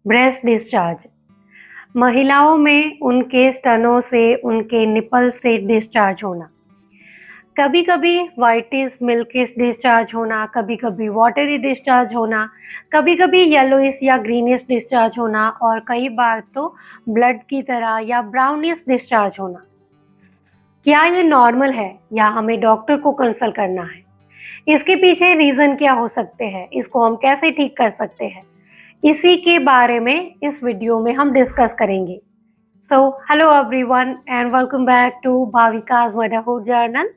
Breast discharge महिलाओं में उनके स्तनों से, उनके निपल से डिस्चार्ज होना। कभी कभी वाइटिस मिल्किश डिस्चार्ज होना, कभी कभी वाटरी डिस्चार्ज होना, कभी कभी येलोइश या ग्रीनिश डिस्चार्ज होना और कई बार तो ब्लड की तरह या ब्राउनिश डिस्चार्ज होना। क्या ये नॉर्मल है या हमें डॉक्टर को कंसल्ट करना है? इसके पीछे रीज़न क्या हो सकते हैं? इसको हम कैसे ठीक कर सकते हैं? इसी के बारे में इस वीडियो में हम डिस्कस करेंगे। So hello everyone and welcome back to Bhavika's motherhood journal.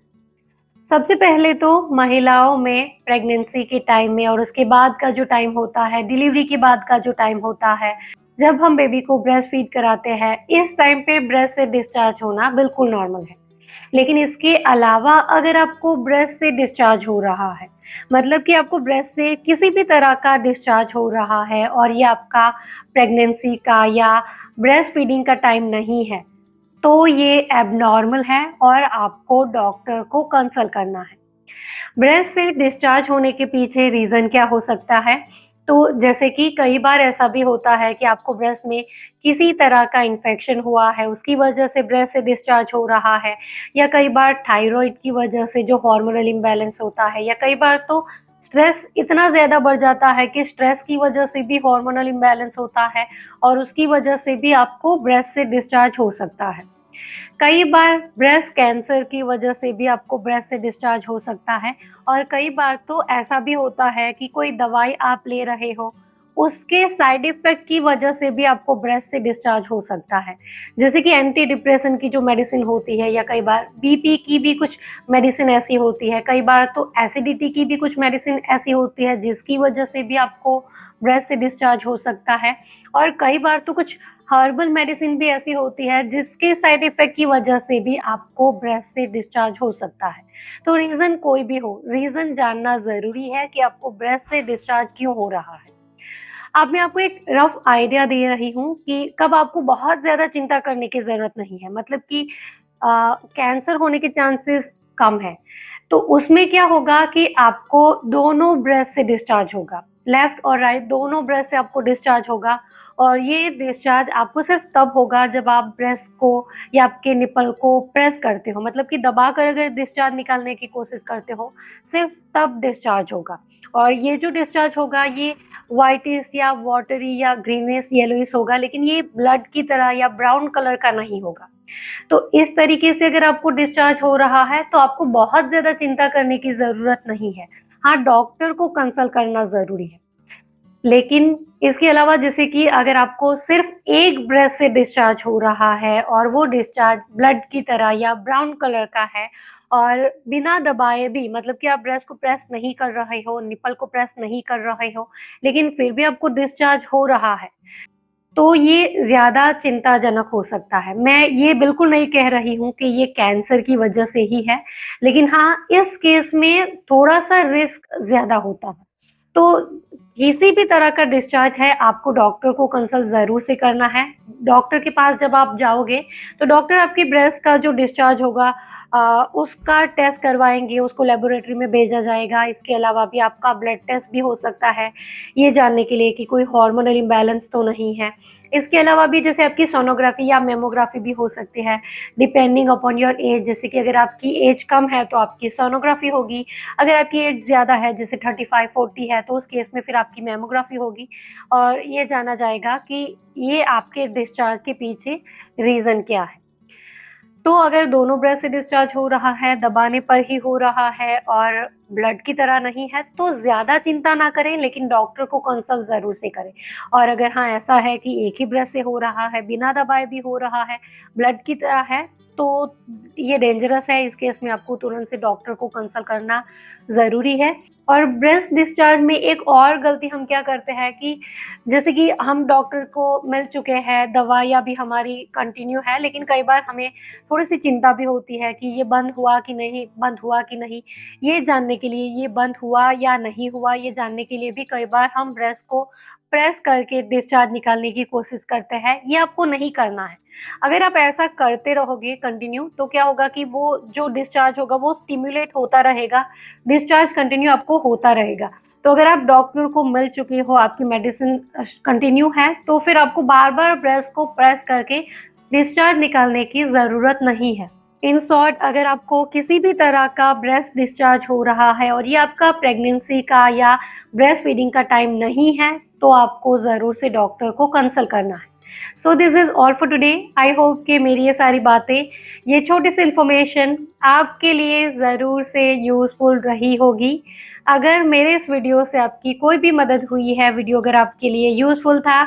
सबसे पहले तो महिलाओं में प्रेगनेंसी के टाइम में और उसके बाद का जो टाइम होता है, डिलीवरी के बाद का जो टाइम होता है, जब हम बेबी को ब्रेस्ट फीड कराते हैं, इस टाइम पे ब्रेस्ट से डिस्चार्ज होना बिल्कुल नॉर्मल है। लेकिन इसके अलावा अगर आपको ब्रेस्ट से डिस्चार्ज हो रहा है, मतलब कि आपको ब्रेस्ट से किसी भी तरह का डिस्चार्ज हो रहा है और ये आपका प्रेगनेंसी का या ब्रेस्ट फीडिंग का टाइम नहीं है, तो ये एबनॉर्मल है और आपको डॉक्टर को कंसल्ट करना है। ब्रेस्ट से डिस्चार्ज होने के पीछे रीज़न क्या हो सकता है? तो जैसे कि कई बार ऐसा भी होता है कि आपको ब्रेस्ट में किसी तरह का इन्फेक्शन हुआ है, उसकी वजह से ब्रेस्ट से डिस्चार्ज हो रहा है, या कई बार थायराइड की वजह से जो हार्मोनल इम्बैलेंस होता है, या कई बार तो स्ट्रेस इतना ज़्यादा बढ़ जाता है कि स्ट्रेस की वजह से भी हार्मोनल इम्बैलेंस होता है और उसकी वजह से भी आपको ब्रेस्ट से डिस्चार्ज हो सकता है। कई बार ब्रेस्ट कैंसर की वजह से भी आपको ब्रेस्ट से डिस्चार्ज हो सकता है और कई बार तो ऐसा भी होता है कि कोई दवाई आप ले रहे हो, उसके साइड इफ़ेक्ट की वजह से भी आपको ब्रेस्ट से डिस्चार्ज हो सकता है। जैसे कि एंटी डिप्रेशन की जो मेडिसिन होती है, या कई बार बीपी की भी कुछ मेडिसिन ऐसी होती है, कई बार तो एसिडिटी की भी कुछ मेडिसिन ऐसी होती है जिसकी वजह से भी आपको ब्रेस्ट से डिस्चार्ज हो सकता है। और कई बार तो कुछ हर्बल मेडिसिन भी ऐसी होती है जिसके साइड इफ़ेक्ट की वजह से भी आपको ब्रेस्ट से डिस्चार्ज हो सकता है। तो रीज़न कोई भी हो, रीज़न जानना ज़रूरी है कि आपको ब्रेस्ट से डिस्चार्ज क्यों हो रहा है। अब मैं आपको एक रफ़ आइडिया दे रही हूँ कि कब आपको बहुत ज़्यादा चिंता करने की ज़रूरत नहीं है, मतलब कि कैंसर होने के चांसेस कम है। तो उसमें क्या होगा कि आपको दोनों ब्रेस्ट से डिस्चार्ज होगा, लेफ्ट और राइट दोनों ब्रेस्ट से आपको डिस्चार्ज होगा। और ये डिस्चार्ज आपको सिर्फ तब होगा जब आप ब्रेस्ट को या आपके निपल को प्रेस करते हो, मतलब कि दबा कर अगर डिस्चार्ज निकालने की कोशिश करते हो, सिर्फ तब डिस्चार्ज होगा। और ये जो डिस्चार्ज होगा ये व्हाइटिश या वाटरी या ग्रीनिश येलोइश होगा, लेकिन ये ब्लड की तरह या ब्राउन कलर का नहीं होगा। तो इस तरीके से अगर आपको डिस्चार्ज हो रहा है तो आपको बहुत ज़्यादा चिंता करने की ज़रूरत नहीं है। हाँ, डॉक्टर को कंसल्ट करना ज़रूरी है। लेकिन इसके अलावा जैसे कि अगर आपको सिर्फ़ एक ब्रेस्ट से डिस्चार्ज हो रहा है और वो डिस्चार्ज ब्लड की तरह या ब्राउन कलर का है और बिना दबाए भी, मतलब कि आप ब्रेस्ट को प्रेस नहीं कर रहे हो, निपल को प्रेस नहीं कर रहे हो, लेकिन फिर भी आपको डिस्चार्ज हो रहा है, तो ये ज़्यादा चिंताजनक हो सकता है। मैं ये बिल्कुल नहीं कह रही हूँ कि ये कैंसर की वजह से ही है, लेकिन हाँ, इस केस में थोड़ा-सा रिस्क ज़्यादा होता है। तो किसी भी तरह का डिस्चार्ज है, आपको डॉक्टर को कंसल्ट ज़रूर से करना है। डॉक्टर के पास जब आप जाओगे, तो डॉक्टर आपके ब्रेस्ट का जो डिस्चार्ज होगा उसका टेस्ट करवाएँगे, उसको लैबोरेटरी में भेजा जाएगा। इसके अलावा भी आपका ब्लड टेस्ट भी हो सकता है, ये जानने के लिए कि कोई हार्मोनल इम्बैलेंस तो नहीं है। इसके अलावा भी जैसे आपकी सोनोग्राफ़ी या मैमोग्राफ़ी भी हो सकती है, डिपेंडिंग अपॉन योर एज। जैसे कि अगर आपकी एज कम है तो आपकी सोनोग्राफ़ी होगी, अगर आपकी एज ज़्यादा है जैसे 35-40 है तो उस केस में फिर आपकी मैमोग्राफ़ी होगी और ये जाना जाएगा कि ये आपके डिस्चार्ज के पीछे रीज़न क्या है। तो अगर दोनों ब्रेस्ट से डिस्चार्ज हो रहा है, दबाने पर ही हो रहा है और ब्लड की तरह नहीं है, तो ज़्यादा चिंता ना करें, लेकिन डॉक्टर को कंसल्ट ज़रूर से करें। और अगर हाँ, ऐसा है कि एक ही ब्रेस्ट से हो रहा है, बिना दबाए भी हो रहा है, ब्लड की तरह है, तो ये डेंजरस है। इस केस में आपको तुरंत से डॉक्टर को कंसल्ट करना ज़रूरी है। और ब्रेस्ट डिस्चार्ज में एक और गलती हम क्या करते हैं कि जैसे कि हम डॉक्टर को मिल चुके हैं, दवाइयाँ भी हमारी कंटिन्यू है, लेकिन कई बार हमें थोड़ी-सी चिंता भी होती है कि ये बंद हुआ कि नहीं, बंद हुआ कि नहीं? ये जानने के लिए, ये बंद हुआ या नहीं हुआ, ये जानने के लिए भी कई बार हम ब्रेस्ट को प्रेस करके डिस्चार्ज निकालने की कोशिश करते हैं, ये आपको नहीं करना है। अगर आप ऐसा करते रहोगे कंटिन्यू, तो क्या होगा कि वो जो डिस्चार्ज होगा वो स्टिम्युलेट होता रहेगा, डिस्चार्ज कंटिन्यू आपको होता रहेगा। तो अगर आप डॉक्टर को मिल चुके हो, आपकी मेडिसिन कंटिन्यू है, तो फिर आपको बार-बार ब्रेस्ट को प्रेस करके डिस्चार्ज निकालने की ज़रूरत नहीं है। इन शॉर्ट, अगर आपको किसी भी तरह का ब्रेस्ट डिस्चार्ज हो रहा है और ये आपका प्रेगनेंसी का या ब्रेस्ट फीडिंग का टाइम नहीं है, तो आपको ज़रूर से डॉक्टर को कंसल्ट करना है। So this is all for today. I hope कि मेरी ये सारी बातें, ये छोटी सी इन्फॉर्मेशन आपके लिए ज़रूर से यूज़फुल रही होगी। अगर मेरे इस वीडियो से आपकी कोई भी मदद हुई है, वीडियो अगर आपके लिए यूज़फुल था,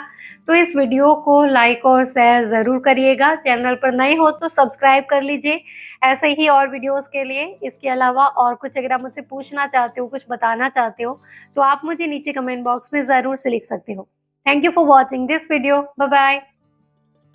तो इस वीडियो को लाइक और शेयर ज़रूर करिएगा। चैनल पर नए हो तो सब्सक्राइब कर लीजिए ऐसे ही और वीडियोस के लिए। इसके अलावा और कुछ अगर आप मुझसे पूछना चाहते हो, कुछ बताना चाहते हो, तो आप मुझे नीचे कमेंट बॉक्स में ज़रूर से लिख सकते हो। Thank you for watching this video. Bye bye.